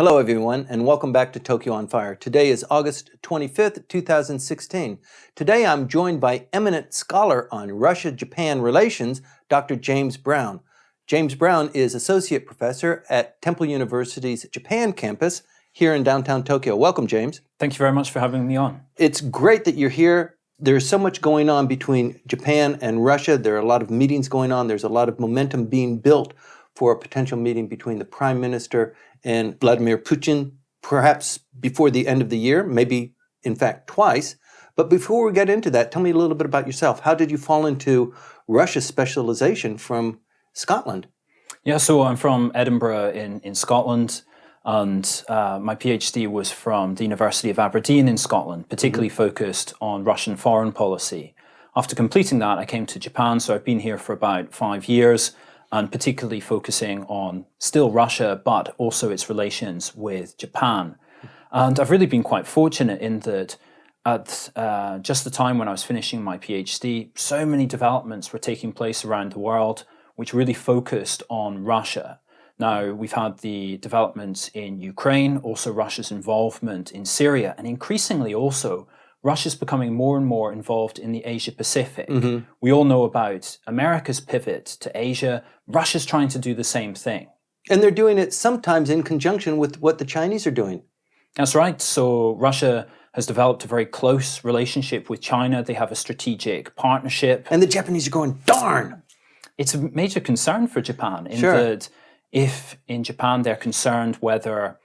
Hello, everyone, and welcome back to Tokyo on Fire. Today is August 25th, 2016. Today I'm joined by eminent scholar on Russia-Japan relations, Dr. James Brown. James Brown is Associate Professor at Temple University's Japan campus here in downtown Tokyo. Welcome, James. Thank you very much for having me on. It's great that you're here. There's so much going on between Japan and Russia. There are a lot of meetings going on. There's a lot of momentum being built for a potential meeting between the Prime Minister and Vladimir Putin, perhaps before the end of the year, maybe, in fact, twice. But before we get into that, tell me a little bit about yourself. How did you fall into Russia's specialization from Scotland? Yeah, so I'm from Edinburgh in Scotland, and my PhD was from the University of Aberdeen in Scotland, particularly focused on Russian foreign policy. After completing that, I came to Japan, so I've been here for about 5 years, and particularly focusing on still Russia, but also its relations with Japan. And I've really been quite fortunate in that at just the time when I was finishing my PhD, so many developments were taking place around the world, which really focused on Russia. Now, we've had the developments in Ukraine, also Russia's involvement in Syria, and increasingly also Russia's becoming more and more involved in the Asia-Pacific. We all know about America's pivot to Asia. Russia's trying to do the same thing. And they're doing it sometimes in conjunction with what the Chinese are doing. That's right. So Russia has developed a very close relationship with China. They have a strategic partnership. And the Japanese are going, darn! It's a major concern for Japan in that if in Japan they're concerned whether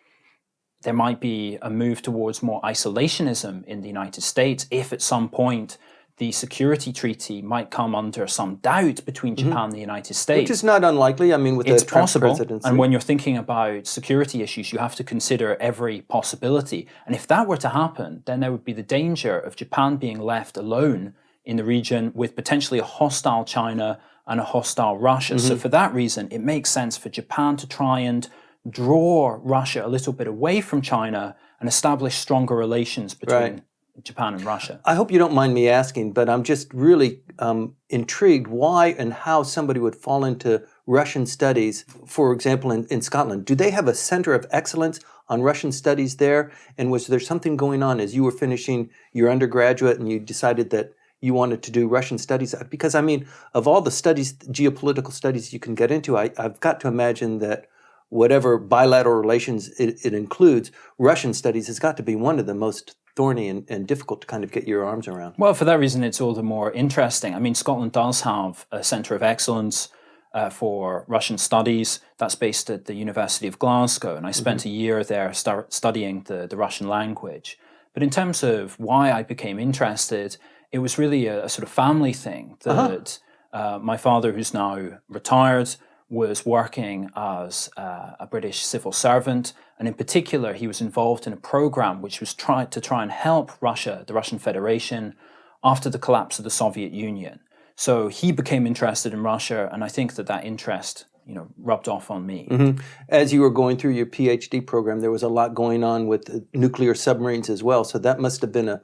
there might be a move towards more isolationism in the United States, if at some point the security treaty might come under some doubt between Japan and the United States. Which is not unlikely, I mean, with it's the Trump possible. presidency. And when you're thinking about security issues, you have to consider every possibility. And if that were to happen, then there would be the danger of Japan being left alone in the region with potentially a hostile China and a hostile Russia. So for that reason, it makes sense for Japan to try and draw Russia a little bit away from China and establish stronger relations between Japan and Russia. I hope you don't mind me asking, but I'm just really intrigued why and how somebody would fall into Russian studies, for example, in Scotland. Do they have a center of excellence on Russian studies there? And was there something going on as you were finishing your undergraduate and you decided that you wanted to do Russian studies? Because, I mean, of all the studies, geopolitical studies you can get into, I've got to imagine that whatever bilateral relations it includes, Russian studies has got to be one of the most thorny and difficult to kind of get your arms around. Well, for that reason, it's all the more interesting. I mean, Scotland does have a centre of excellence for Russian studies. That's based at the University of Glasgow, and I spent a year there studying the Russian language. But in terms of why I became interested, it was really a sort of family thing that my father, who's now retired, was working as a British civil servant, and in particular he was involved in a program which was to try and help Russia, the Russian Federation, after the collapse of the Soviet Union. So he became interested in Russia, and I think that interest, rubbed off on me. As you were going through your PhD program, there was a lot going on with nuclear submarines as well, so that must have been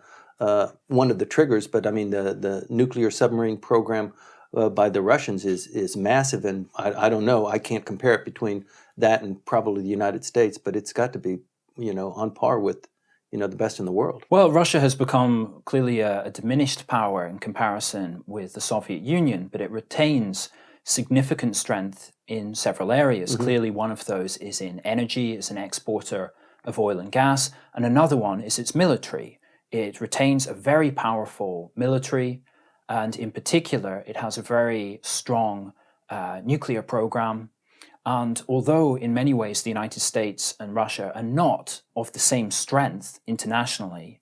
one of the triggers. But I mean, the nuclear submarine program by the Russians is massive, and I don't know, I can't compare it between that and probably the United States, but it's got to be, on par with, the best in the world. Well, Russia has become clearly a diminished power in comparison with the Soviet Union, but it retains significant strength in several areas. Clearly, one of those is in energy, as an exporter of oil and gas, and another one is its military. It retains a very powerful military, and in particular, it has a very strong nuclear program. And although in many ways the United States and Russia are not of the same strength internationally,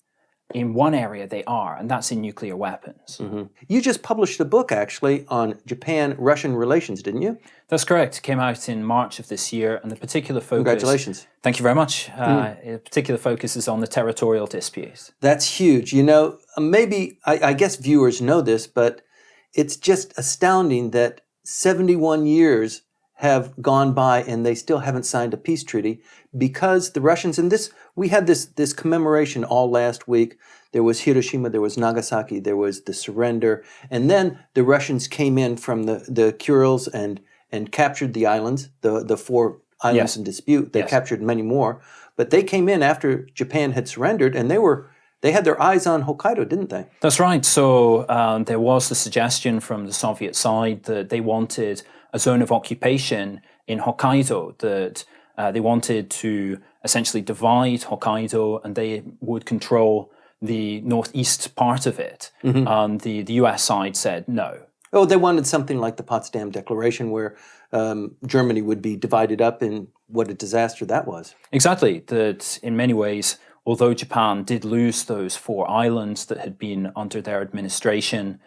in one area they are, and that's in nuclear weapons. You just published a book, actually, on Japan-Russian relations, didn't you? That's correct. It came out in March of this year, and the particular focus... Congratulations. Thank you very much. The particular focus is on the territorial dispute. That's huge. Maybe, I guess viewers know this, but it's just astounding that 71 years have gone by and they still haven't signed a peace treaty because the Russians, and we had this commemoration all last week. There was Hiroshima, there was Nagasaki, there was the surrender, and then the Russians came in from the Kurils and captured the islands, the four islands Yes. in dispute. They Yes. captured many more, but they came in after Japan had surrendered, and they had their eyes on Hokkaido, didn't they? That's right. So there was the suggestion from the Soviet side that they wanted a zone of occupation in Hokkaido, that they wanted to essentially divide Hokkaido and they would control the northeast part of it. And the US side said no. Oh, they wanted something like the Potsdam Declaration where Germany would be divided up, and what a disaster that was. Exactly. That in many ways, although Japan did lose those 4 islands that had been under their administration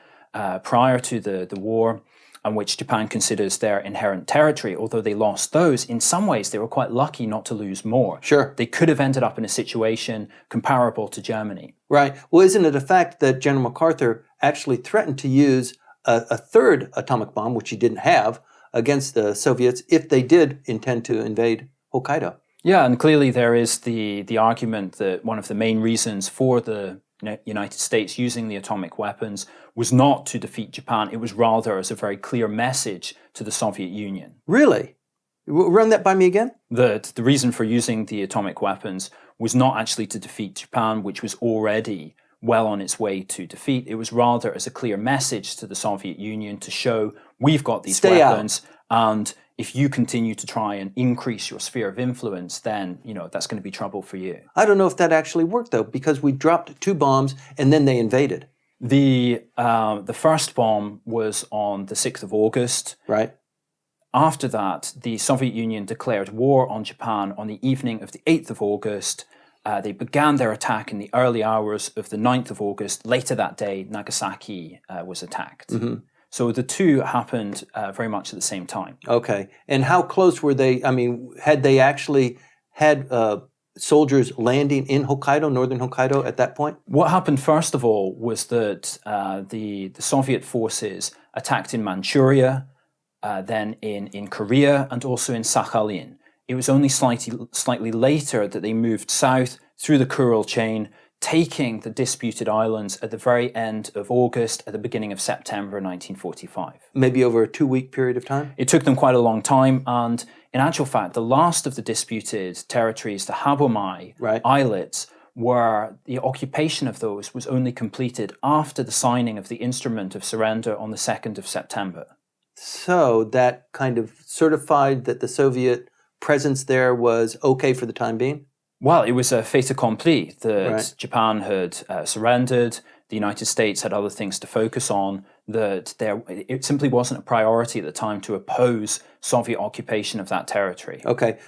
prior to the war, and which Japan considers their inherent territory, although they lost those, in some ways they were quite lucky not to lose more. Sure. They could have ended up in a situation comparable to Germany. Right. Well, isn't it a fact that General MacArthur actually threatened to use a third atomic bomb, which he didn't have, against the Soviets if they did intend to invade Hokkaido? Yeah, and clearly there is the argument that one of the main reasons for the United States using the atomic weapons was not to defeat Japan. It was rather as a very clear message to the Soviet Union. Really? Run that by me again? That the reason for using the atomic weapons was not actually to defeat Japan, which was already well on its way to defeat. It was rather as a clear message to the Soviet Union to show we've got these weapons, and if you continue to try and increase your sphere of influence, then that's going to be trouble for you. I don't know if that actually worked though, because we dropped 2 bombs and then they invaded. The first bomb was on the 6th of August. Right. After that, the Soviet Union declared war on Japan on the evening of the 8th of August. They began their attack in the early hours of the 9th of August. Later that day, Nagasaki was attacked. So the two happened very much at the same time. Okay. And how close were they? I mean, had they actually had soldiers landing in Hokkaido, northern Hokkaido, at that point? What happened first of all was that the Soviet forces attacked in Manchuria, then in Korea, and also in Sakhalin. It was only slightly later that they moved south through the Kuril chain, taking the disputed islands at the very end of August, at the beginning of September 1945. Maybe over a 2-week period of time? It took them quite a long time, and in actual fact, the last of the disputed territories, the Habomai islets, where the occupation of those was only completed after the signing of the instrument of surrender on the 2nd of September. So that kind of certified that the Soviet presence there was okay for the time being? Well, it was a fait accompli that Japan had surrendered. The United States had other things to focus on, that it simply wasn't a priority at the time to oppose Soviet occupation of that territory. Okay.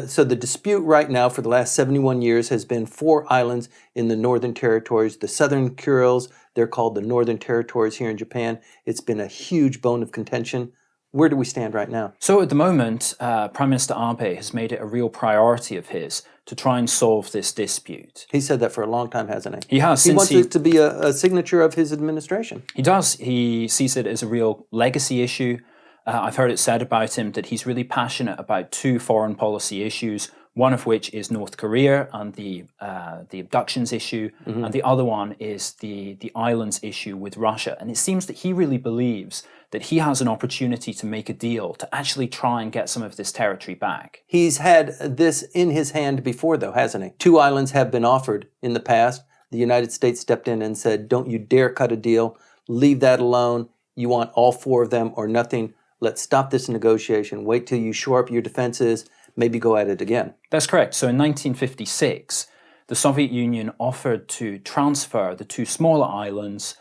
So the dispute right now for the last 71 years has been 4 islands in the Northern Territories. The Southern Kurils, they're called the Northern Territories here in Japan. It's been a huge bone of contention. Where do we stand right now? So at the moment, Prime Minister Abe has made it a real priority of his to try and solve this dispute. He said that for a long time, hasn't he? He has. He wants it to be a signature of his administration. He does. He sees it as a real legacy issue. I've heard it said about him that he's really passionate about 2 foreign policy issues, one of which is North Korea and the abductions issue, and the other one is the islands issue with Russia. And it seems that he really believes that he has an opportunity to make a deal to actually try and get some of this territory back. He's had this in his hand before, though, hasn't he? 2 islands have been offered in the past. The United States stepped in and said, don't you dare cut a deal. Leave that alone. You want all 4 of them or nothing. Let's stop this negotiation. Wait till you shore up your defenses. Maybe go at it again. That's correct. So in 1956, the Soviet Union offered to transfer the 2 smaller islands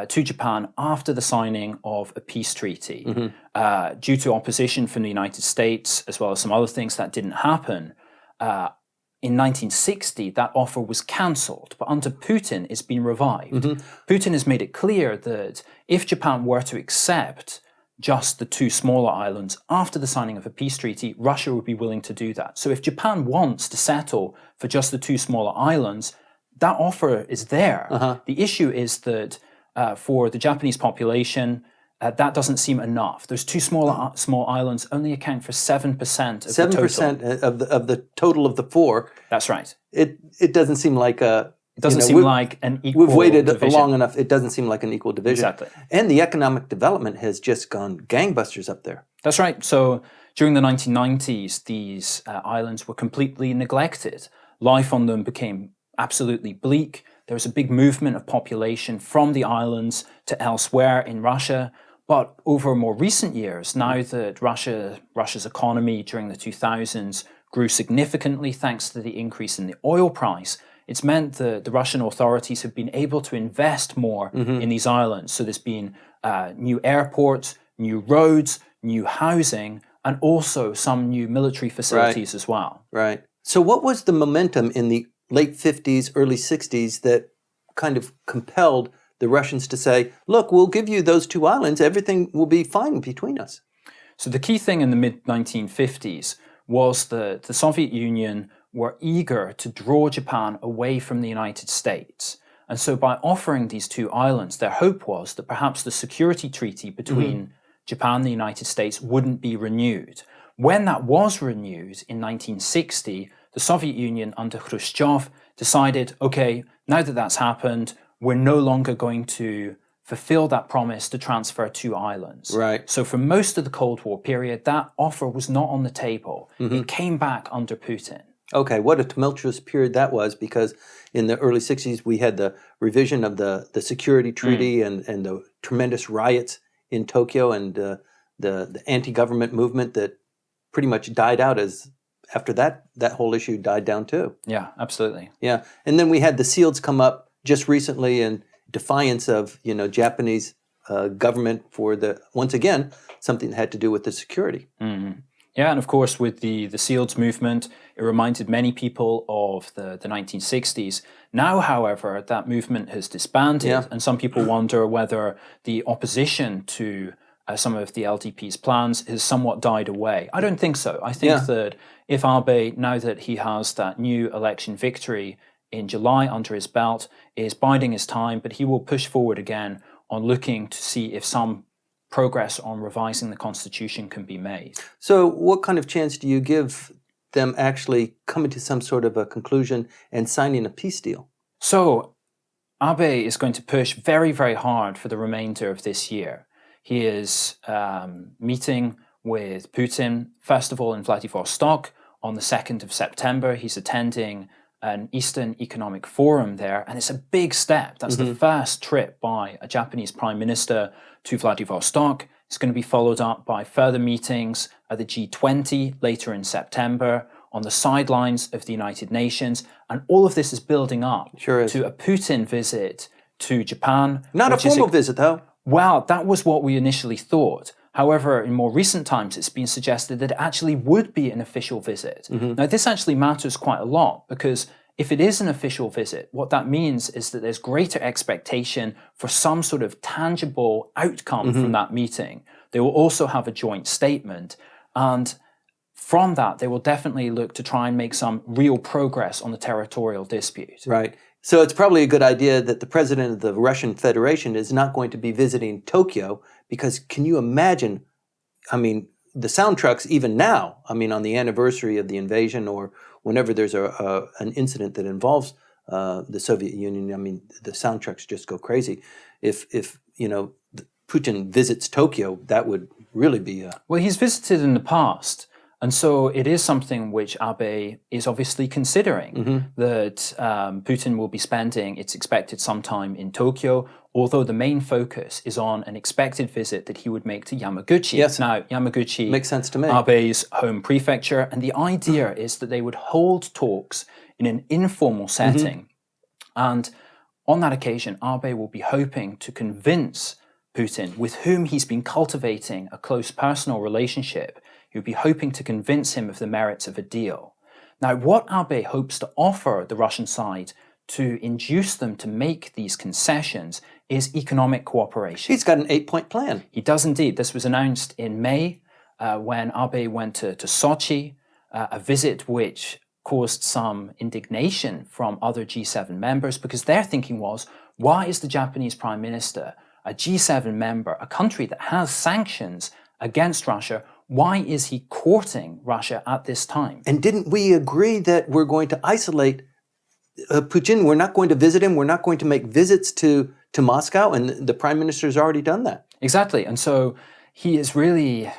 to Japan after the signing of a peace treaty. Due to opposition from the United States, as well as some other things, that didn't happen. In 1960, that offer was cancelled, but under Putin, it's been revived. Putin has made it clear that if Japan were to accept just the 2 smaller islands after the signing of a peace treaty, Russia would be willing to do that. So if Japan wants to settle for just the 2 smaller islands, that offer is there. The issue is that for the Japanese population, that doesn't seem enough. Those 2 small islands only account for 7% of the total. 7% of the total of the 4. That's right. It doesn't seem like a... It doesn't seem like an equal We've waited division. long enough. It doesn't seem like an equal division. Exactly. And the economic development has just gone gangbusters up there. That's right. So during the 1990s, these islands were completely neglected. Life on them became absolutely bleak. There was a big movement of population from the islands to elsewhere in Russia. But over more recent years, now that Russia's economy during the 2000s grew significantly thanks to the increase in the oil price, it's meant that the Russian authorities have been able to invest more in these islands. So there's been new airports, new roads, new housing, and also some new military facilities as well. Right. So what was the momentum in the late 50s, early 60s that kind of compelled the Russians to say, look, we'll give you those two islands, everything will be fine between us? So the key thing in the mid-1950s was that the Soviet Union were eager to draw Japan away from the United States. And so by offering these two islands, their hope was that perhaps the security treaty between Japan and the United States wouldn't be renewed. When that was renewed in 1960, the Soviet Union under Khrushchev decided, okay, now that that's happened, we're no longer going to fulfill that promise to transfer two islands. Right. So for most of the Cold War period, that offer was not on the table. It came back under Putin. Okay, what a tumultuous period that was, because in the early 60s, we had the revision of the security treaty and the tremendous riots in Tokyo and the anti-government movement that pretty much died out as after that whole issue died down too. Yeah, absolutely. Yeah, and then we had the SEALs come up just recently in defiance of Japanese government for once again something that had to do with the security. Yeah, and of course with the SEALs movement, it reminded many people of the 1960s. Now, however, that movement has disbanded, and some people wonder whether the opposition to some of the LDP's plans has somewhat died away. I don't think so. I think that if Abe, now that he has that new election victory in July under his belt, is biding his time, but he will push forward again on looking to see if some progress on revising the constitution can be made. So what kind of chance do you give them actually coming to some sort of a conclusion and signing a peace deal? So Abe is going to push very, very hard for the remainder of this year. He is meeting with Putin, first of all in Vladivostok on the 2nd of September. He's attending an Eastern Economic Forum there, and it's a big step. That's the first trip by a Japanese prime minister to Vladivostok. It's going to be followed up by further meetings at the G20 later in September on the sidelines of the United Nations, and all of this is building up to a Putin visit to Japan. Not a formal visit, though. Well, that was what we initially thought. However, in more recent times, it's been suggested that it actually would be an official visit. Now, this actually matters quite a lot, because if it is an official visit, what that means is that there's greater expectation for some sort of tangible outcome from that meeting. They will also have a joint statement, and from that, they will definitely look to try and make some real progress on the territorial dispute. Right. So it's probably a good idea that the president of the Russian Federation is not going to be visiting Tokyo, because can you imagine, I mean, the sound trucks even now, I mean, on the anniversary of the invasion or whenever there's an incident that involves the Soviet Union, I mean, the sound trucks just go crazy. If Putin visits Tokyo, that would really be a... Well, he's visited in the past. And so it is something which Abe is obviously considering, that Putin will be spending, it's expected, some time in Tokyo, although the main focus is on an expected visit that he would make to Yamaguchi. Yes. Now, Yamaguchi makes sense to me. Abe's home prefecture, and the idea is that they would hold talks in an informal setting. And on that occasion, Abe will be hoping to convince Putin, with whom he's been cultivating a close personal relationship, he would be hoping to convince him of the merits of a deal. Now, what Abe hopes to offer the Russian side to induce them to make these concessions is economic cooperation. He's got an 8-point plan. He does indeed. This was announced in May when Abe went to Sochi, a visit which caused some indignation from other G7 members, because their thinking was, why is the Japanese Prime Minister, a G7 member, a country that has sanctions against Russia, why is he courting Russia at this time? And didn't we agree that we're going to isolate Putin? We're not going to visit him. We're not going to make visits to Moscow. And the prime minister's already done that. Exactly. And so he is really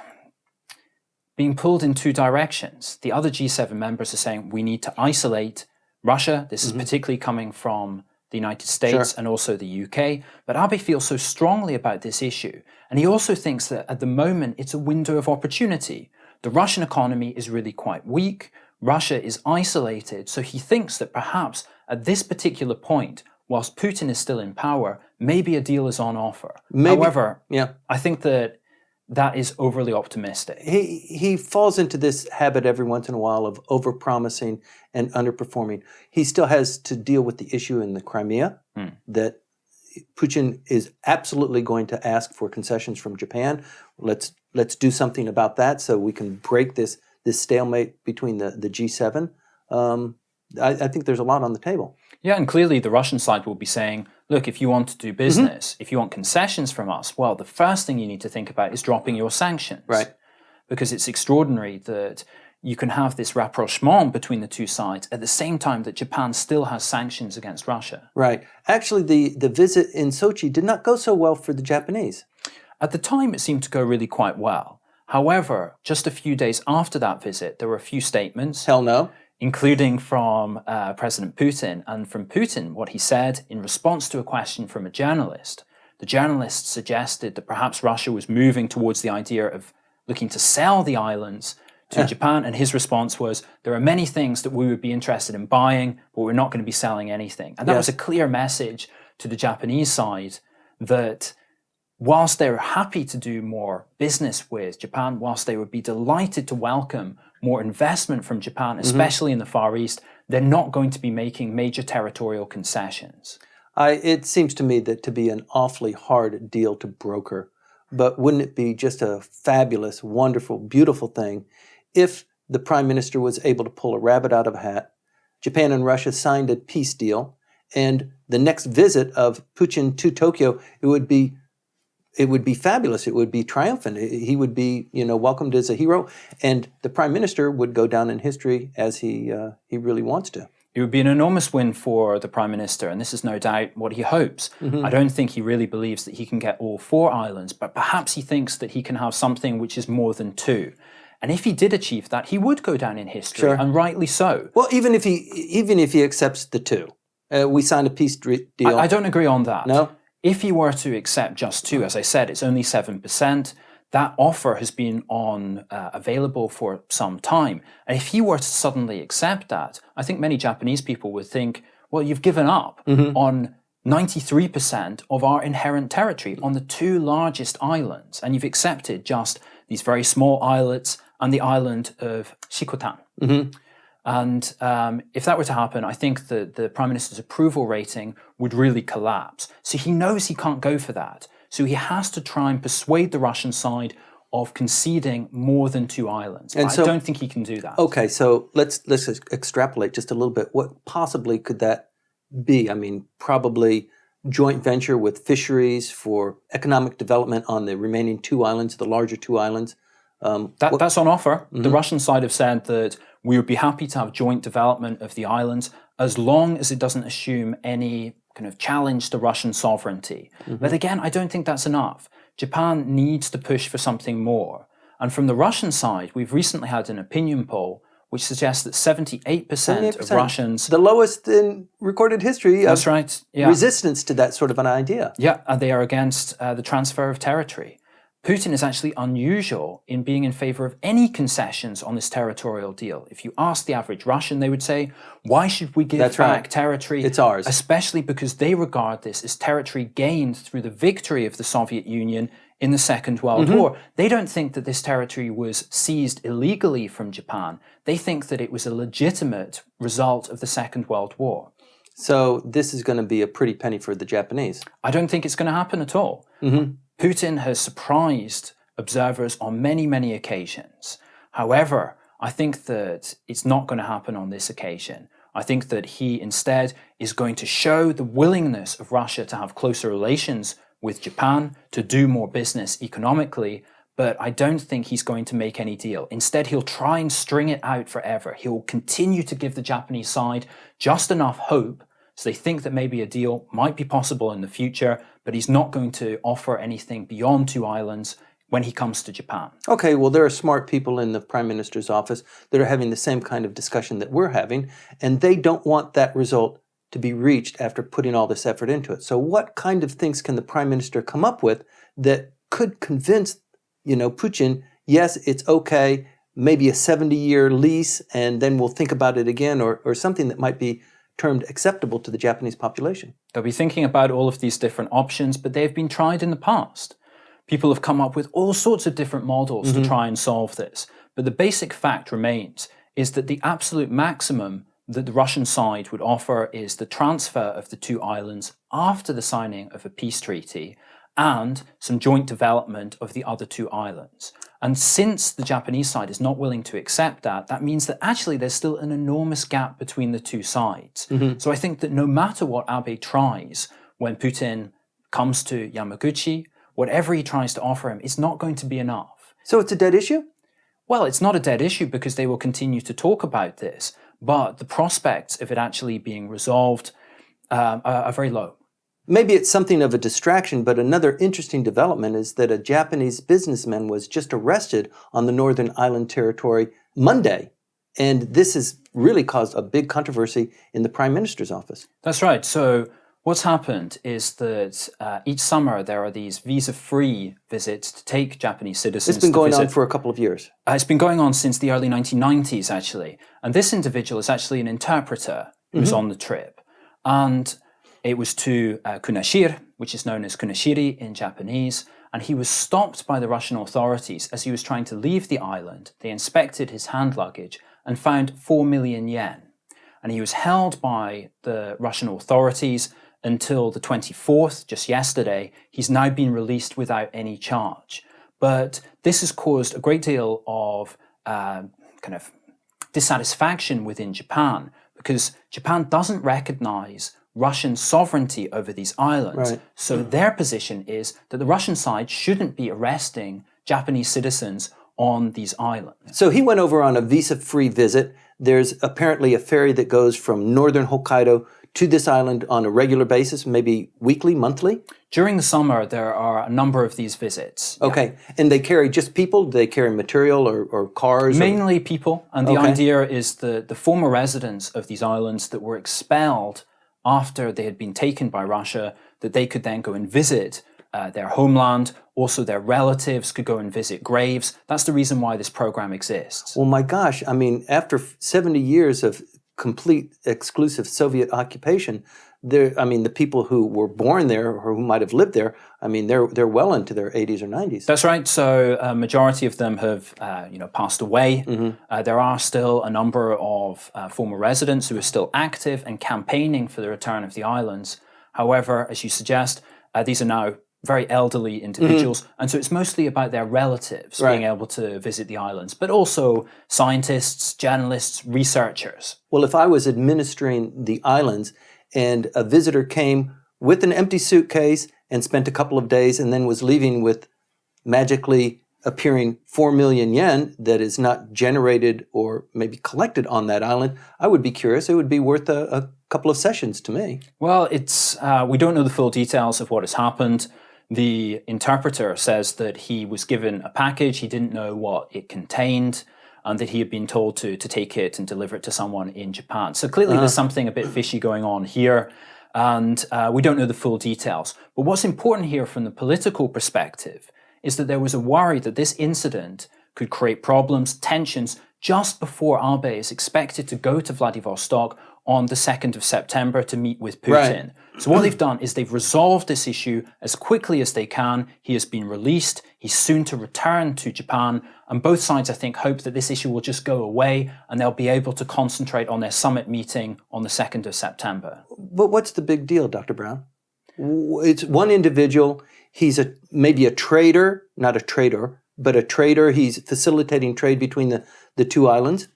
being pulled in two directions. The other G7 members are saying we need to isolate Russia. This is particularly coming from the United States and also the UK. But Abe feels so strongly about this issue. And he also thinks that at the moment it's a window of opportunity. The Russian economy is really quite weak. Russia is isolated. So he thinks that perhaps at this particular point, whilst Putin is still in power, maybe a deal is on offer. However, I think that is overly optimistic. He falls into this habit every once in a while of overpromising and underperforming. He still has to deal with the issue in the Crimea that Putin is absolutely going to ask for concessions from Japan. Let's do something about that so we can break this stalemate between the G7. I think there's a lot on the table. Yeah, and clearly the Russian side will be saying, look, if you want to do business, if you want concessions from us, well, the first thing you need to think about is dropping your sanctions. Right. Because it's extraordinary that you can have this rapprochement between the two sides at the same time that Japan still has sanctions against Russia. Right. Actually, the visit in Sochi did not go so well for the Japanese. At the time, it seemed to go really quite well. However, just a few days after that visit, there were a few statements. Hell no. Including from President Putin. And from Putin, what he said in response to a question from a journalist, the journalist suggested that perhaps Russia was moving towards the idea of looking to sell the islands to Japan. And his response was, there are many things that we would be interested in buying, but we're not going to be selling anything. And that was a clear message to the Japanese side that whilst they're happy to do more business with Japan, whilst they would be delighted to welcome more investment from Japan, especially in the Far East, they're not going to be making major territorial concessions. It seems to me that to be an awfully hard deal to broker, but wouldn't it be just a fabulous, wonderful, beautiful thing if the Prime Minister was able to pull a rabbit out of a hat, Japan and Russia signed a peace deal, and the next visit of Putin to Tokyo, it would be fabulous. It would be triumphant. He would be, welcomed as a hero, and the Prime Minister would go down in history as he really wants to. It would be an enormous win for the Prime Minister, and this is no doubt what he hopes. I don't think he really believes that he can get all 4 islands, but perhaps he thinks that he can have something which is more than 2. And if he did achieve that, he would go down in history, and rightly so. Well, even if he accepts the 2, we signed a peace deal. I don't agree on that. No? If he were to accept just 2, as I said, it's only 7%. That offer has been available for some time. And if he were to suddenly accept that, I think many Japanese people would think, well, you've given up on 93% of our inherent territory on the 2 largest islands, and you've accepted just these very small islets and the island of Shikotan. And if that were to happen, I think that the Prime Minister's approval rating would really collapse. So he knows he can't go for that. So he has to try and persuade the Russian side of conceding more than 2 islands. And I don't think he can do that. Okay, so let's extrapolate just a little bit. What possibly could that be? I mean, probably joint venture with fisheries for economic development on the remaining 2 islands, the larger 2 islands. That's on offer. The Russian side have said that we would be happy to have joint development of the islands as long as it doesn't assume any kind of challenge to Russian sovereignty. But again, I don't think that's enough. Japan needs to push for something more. And from the Russian side, we've recently had an opinion poll which suggests that 78% of Russians... The lowest in recorded history of resistance to that sort of an idea. Yeah, and they are against the transfer of territory. Putin is actually unusual in being in favor of any concessions on this territorial deal. If you ask the average Russian, they would say, why should we give back territory? It's ours. Especially because they regard this as territory gained through the victory of the Soviet Union in the Second World War. They don't think that this territory was seized illegally from Japan. They think that it was a legitimate result of the Second World War. So this is going to be a pretty penny for the Japanese. I don't think it's going to happen at all. Putin has surprised observers on many, many occasions. However, I think that it's not going to happen on this occasion. I think that he instead is going to show the willingness of Russia to have closer relations with Japan, to do more business economically, but I don't think he's going to make any deal. Instead, he'll try and string it out forever. He'll continue to give the Japanese side just enough hope so they think that maybe a deal might be possible in the future, but he's not going to offer anything beyond 2 islands, when he comes to Japan. Okay, well, there are smart people in the Prime Minister's office that are having the same kind of discussion that we're having, and they don't want that result to be reached after putting all this effort into it. So what kind of things can the Prime Minister come up with that could convince, Putin, yes, it's okay, maybe a 70-year lease, and then we'll think about it again, or something that might be termed acceptable to the Japanese population? They'll be thinking about all of these different options, but they've been tried in the past. People have come up with all sorts of different models to try and solve this. But the basic fact remains is that the absolute maximum that the Russian side would offer is the transfer of the two islands after the signing of a peace treaty and some joint development of the other two islands. And since the Japanese side is not willing to accept that, that means that actually there's still an enormous gap between the two sides. So I think that no matter what Abe tries, when Putin comes to Yamaguchi, whatever he tries to offer him is not going to be enough. So it's a dead issue? Well, it's not a dead issue because they will continue to talk about this, but the prospects of it actually being resolved are very low. Maybe it's something of a distraction, but another interesting development is that a Japanese businessman was just arrested on the Northern Island territory Monday, and this has really caused a big controversy in the Prime Minister's office. That's right. So what's happened is that each summer there are these visa-free visits to take Japanese citizens. It's been going on for a couple of years. It's been going on since the early 1990s, actually. And this individual is actually an interpreter who's on the trip. And it was to Kunashir, which is known as Kunashiri in Japanese. And he was stopped by the Russian authorities as he was trying to leave the island. They inspected his hand luggage and found 4 million yen. And he was held by the Russian authorities until the 24th, just yesterday. He's now been released without any charge. But this has caused a great deal of kind of dissatisfaction within Japan because Japan doesn't recognize Russian sovereignty over these islands. Right. So their position is that the Russian side shouldn't be arresting Japanese citizens on these islands. So he went over on a visa-free visit. There's apparently a ferry that goes from northern Hokkaido to this island on a regular basis, maybe weekly, monthly? During the summer, there are a number of these visits. Okay. And they carry just people? Do they carry material or cars? Mainly people. And the idea is that the former residents of these islands that were expelled after they had been taken by Russia, that they could then go and visit their homeland. Also, their relatives could go and visit graves. That's the reason why this program exists. Well, my gosh, I mean, after 70 years of complete exclusive Soviet occupation, the people who were born there or who might have lived there, they're well into their 80s or 90s. That's right. So a majority of them have, passed away. There are still a number of former residents who are still active and campaigning for the return of the islands. However, as you suggest, these are now very elderly individuals, and so it's mostly about their relatives being able to visit the islands, but also scientists, journalists, researchers. Well, if I was administering the islands and a visitor came with an empty suitcase and spent a couple of days and then was leaving with magically appearing 4 million yen that is not generated or maybe collected on that island, I would be curious. It would be worth a couple of sessions to me. Well, we don't know the full details of what has happened. The interpreter says that he was given a package, he didn't know what it contained, and that he had been told to take it and deliver it to someone in Japan. So clearly there's something a bit fishy going on here, and we don't know the full details. But what's important here from the political perspective is that there was a worry that this incident could create problems, tensions, just before Abe is expected to go to Vladivostok on the 2nd of September to meet with Putin. Right. So what they've done is they've resolved this issue as quickly as they can. He has been released. He's soon to return to Japan. And both sides, I think, hope that this issue will just go away and they'll be able to concentrate on their summit meeting on the 2nd of September. But what's the big deal, Dr. Brown? It's one individual. He's maybe a trader, not a trader, but a trader. He's facilitating trade between the two islands.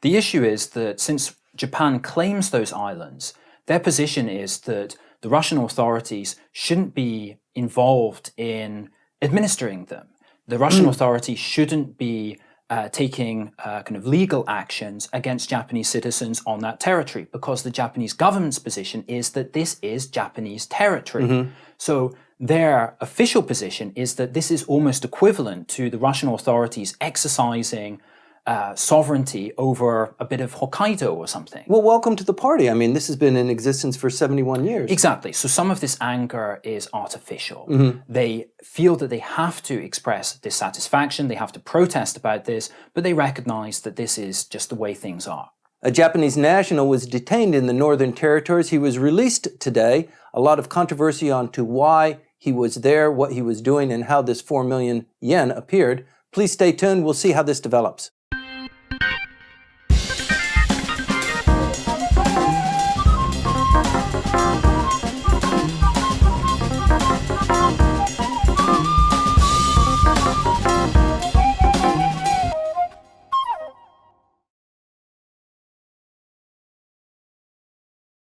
The issue is that since Japan claims those islands, their position is that the Russian authorities shouldn't be involved in administering them. The Russian authorities shouldn't be taking kind of legal actions against Japanese citizens on that territory because the Japanese government's position is that this is Japanese territory. So their official position is that this is almost equivalent to the Russian authorities exercising sovereignty over a bit of Hokkaido or something. Well, welcome to the party. I mean, this has been in existence for 71 years. Exactly. So some of this anger is artificial. They feel that they have to express dissatisfaction, they have to protest about this, but they recognize that this is just the way things are. A Japanese national was detained in the Northern Territories. He was released today. A lot of controversy on to why he was there, what he was doing, and how this 4 million yen appeared. Please stay tuned. We'll see how this develops.